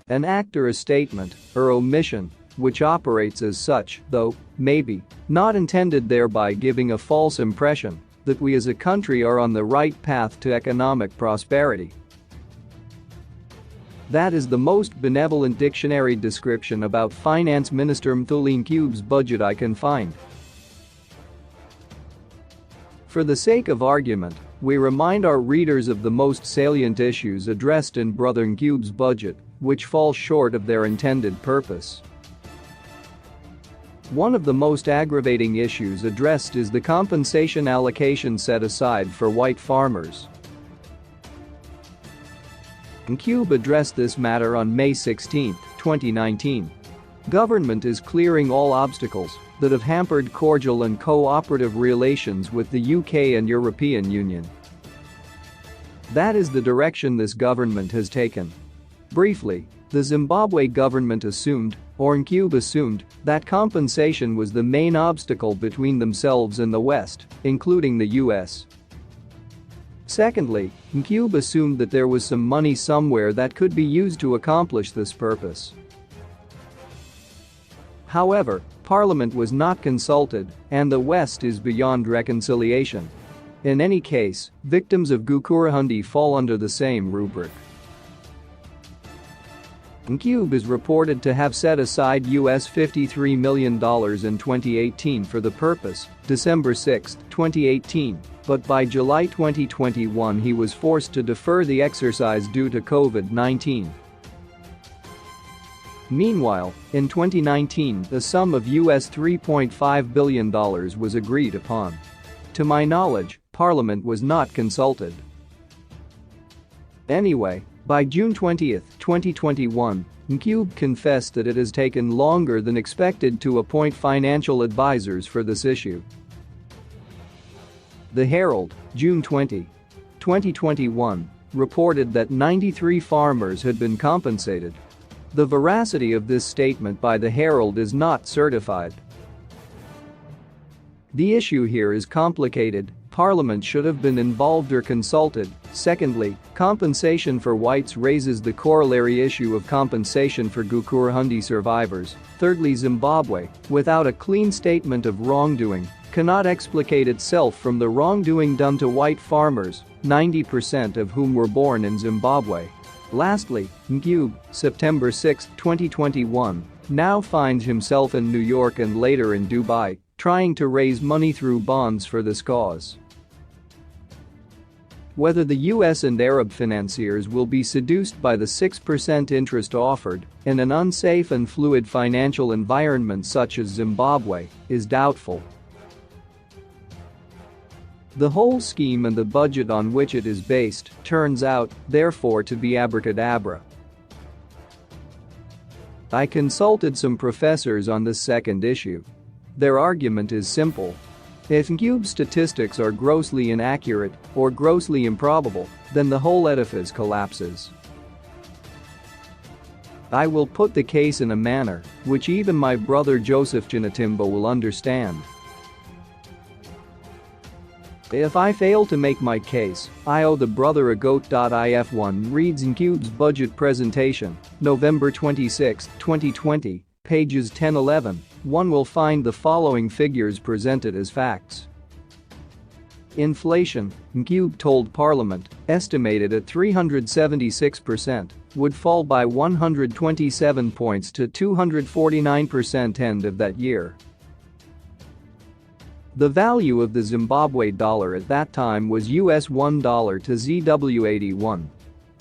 An act or a statement or omission which operates as such, though, maybe, not intended, thereby giving a false impression that we as a country are on the right path to economic prosperity. That is the most benevolent dictionary description about Finance Minister Mthuli Ncube's budget I can find. For the sake of argument, we remind our readers of the most salient issues addressed in Brother Ncube's budget, which fall short of their intended purpose. One of the most aggravating issues addressed is the compensation allocation set aside for white farmers. Ncube addressed this matter on May 16, 2019. Government is clearing all obstacles that have hampered cordial and cooperative relations with the UK and European Union. That is the direction this government has taken. Briefly, the Zimbabwe government assumed, or Ncube assumed, that compensation was the main obstacle between themselves and the West, including the US. Secondly, Ncube assumed that there was some money somewhere that could be used to accomplish this purpose. However, Parliament was not consulted, and the West is beyond reconciliation. In any case, victims of Gukurahundi fall under the same rubric. Ncube is reported to have set aside US $53 million in 2018 for the purpose, December 6, 2018, but by July 2021 he was forced to defer the exercise due to COVID-19. Meanwhile, in 2019 the sum of US $3.5 billion was agreed upon. To my knowledge, Parliament was not consulted. Anyway, by June 20, 2021, Ncube confessed that it has taken longer than expected to appoint financial advisors for this issue. The Herald, June 20, 2021, reported that 93 farmers had been compensated. The veracity of this statement by the Herald is not certified. The issue here is complicated. Parliament should have been involved or consulted. Secondly, compensation for whites raises the corollary issue of compensation for Gukurahundi survivors. Thirdly, Zimbabwe, without a clean statement of wrongdoing, cannot explicate itself from the wrongdoing done to white farmers, 90% of whom were born in Zimbabwe. Lastly, Ncube, September 6, 2021, now finds himself in New York and later in Dubai, trying to raise money through bonds for this cause. Whether the US and Arab financiers will be seduced by the 6% interest offered in an unsafe and fluid financial environment such as Zimbabwe is doubtful. The whole scheme and the budget on which it is based turns out, therefore, to be abracadabra. I consulted some professors on this second issue. Their argument is simple. If Ncube's statistics are grossly inaccurate or grossly improbable, then the whole edifice collapses. I will put the case in a manner which even my brother Joseph Chinatimba will understand. If I fail to make my case, I owe the brother a goat.if1 reads Ncube's budget presentation, November 26, 2020, pages 10-11. One will find the following figures presented as facts. Inflation, Ncube told Parliament, estimated at 376%, would fall by 127 points to 249% end of that year. The value of the Zimbabwe dollar at that time was US $1 to ZW81.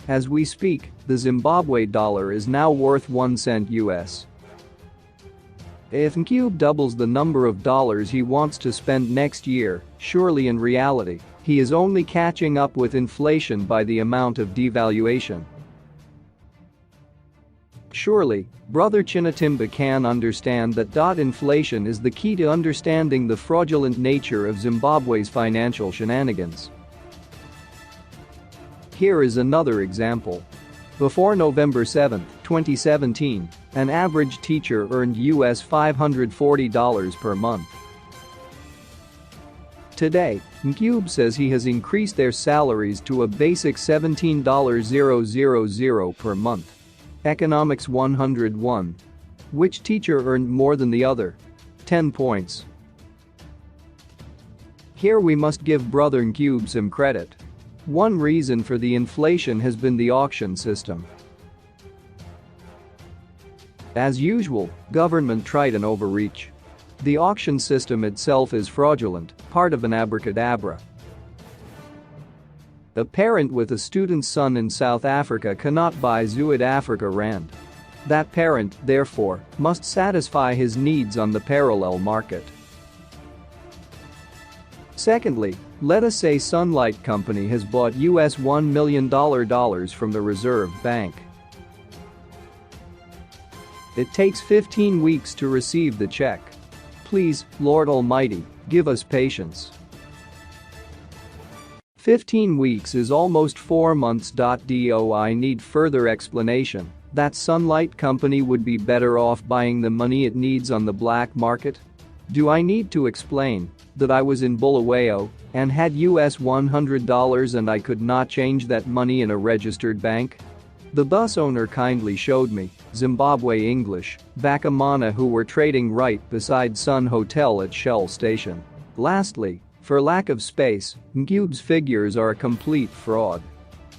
As we speak, the Zimbabwe dollar is now worth 1 cent US. If Ncube doubles the number of dollars he wants to spend next year, surely in reality, he is only catching up with inflation by the amount of devaluation. Surely, Brother Chinatimba can understand that. Inflation is the key to understanding the fraudulent nature of Zimbabwe's financial shenanigans. Here is another example. Before November 7, 2017, an average teacher earned US $540 per month. Today, Ncube says he has increased their salaries to a basic $17,000 per month. Economics 101. Which teacher earned more than the other? 10 points. Here we must give Brother Ncube some credit. One reason for the inflation has been the auction system. As usual, government tried an overreach. The auction system itself is fraudulent, part of an abracadabra. A parent with a student's son in South Africa cannot buy Zuid-Afrika rand. That parent, therefore, must satisfy his needs on the parallel market. Secondly, let us say Sunlight Company has bought US $1 million from the Reserve Bank. It takes 15 weeks to receive the check. Please, Lord Almighty, give us patience. 15 weeks is almost 4 months. Do I need further explanation that Sunlight Company would be better off buying the money it needs on the black market? Do I need to explain that I was in Bulawayo and had US $100 and I could not change that money in a registered bank? The bus owner kindly showed me Zimbabwe English Bakamana who were trading right beside Sun Hotel at Shell Station. Lastly, for lack of space, Ncube's figures are a complete fraud.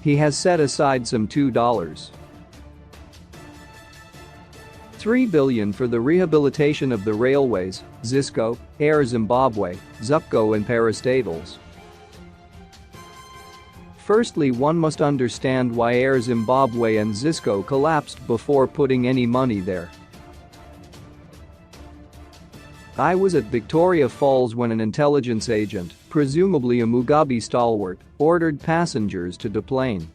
He has set aside some $2. 3 billion for the rehabilitation of the railways, Zisco, Air Zimbabwe, Zupco and parastatals. Firstly, one must understand why Air Zimbabwe and Zisco collapsed before putting any money there. I was at Victoria Falls when an intelligence agent, presumably a Mugabe stalwart, ordered passengers to deplane.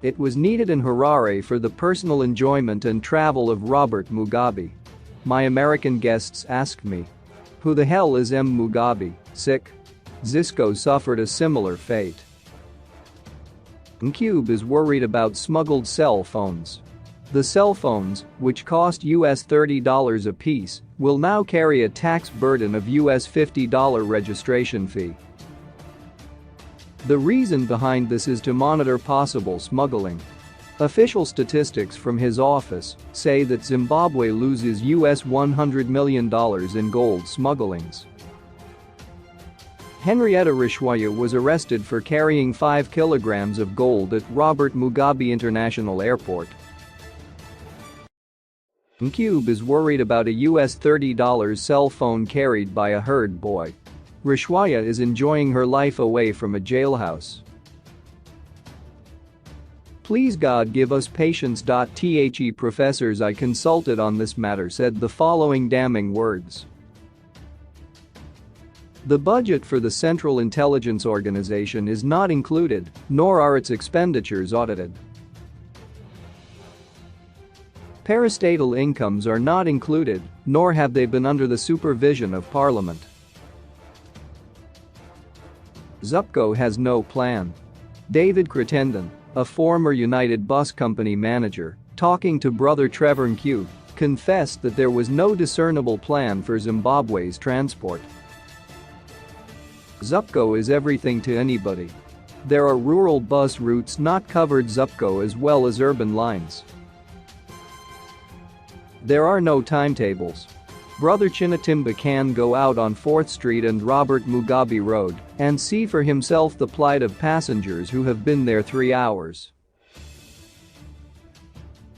It was needed in Harare for the personal enjoyment and travel of Robert Mugabe. My American guests asked me, "Who the hell is M. Mugabe, sick?" Zisco suffered a similar fate. Ncube is worried about smuggled cell phones. The cell phones, which cost US $30 apiece, will now carry a tax burden of US $50 registration fee. The reason behind this is to monitor possible smuggling. Official statistics from his office say that Zimbabwe loses US $100 million in gold smugglings. Henrietta Rishwaya was arrested for carrying 5 kilograms of gold at Robert Mugabe International Airport. Ncube is worried about a US $30 cell phone carried by a herd boy. Rishwaya is enjoying her life away from a jailhouse. Please God give us patience. The professors I consulted on this matter said the following damning words. The budget for the Central Intelligence Organization is not included, nor are its expenditures audited. Parastatal incomes are not included, nor have they been under the supervision of Parliament. Zupco has no plan. David Crittenden, a former United Bus Company manager, talking to brother Trevor Ncube, confessed that there was no discernible plan for Zimbabwe's transport. Zupco is everything to anybody. There are rural bus routes not covered Zupco as well as urban lines. There are no timetables. Brother Chinatimba can go out on 4th Street and Robert Mugabe Road and see for himself the plight of passengers who have been there 3 hours.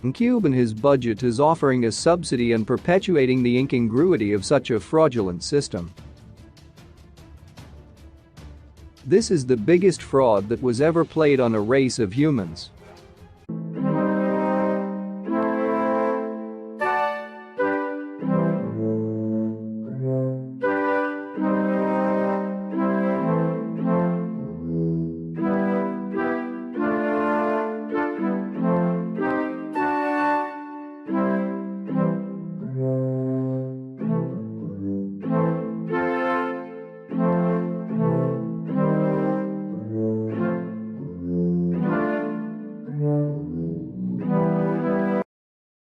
Ncube and his budget is offering a subsidy and perpetuating the incongruity of such a fraudulent system. This is the biggest fraud that was ever played on a race of humans.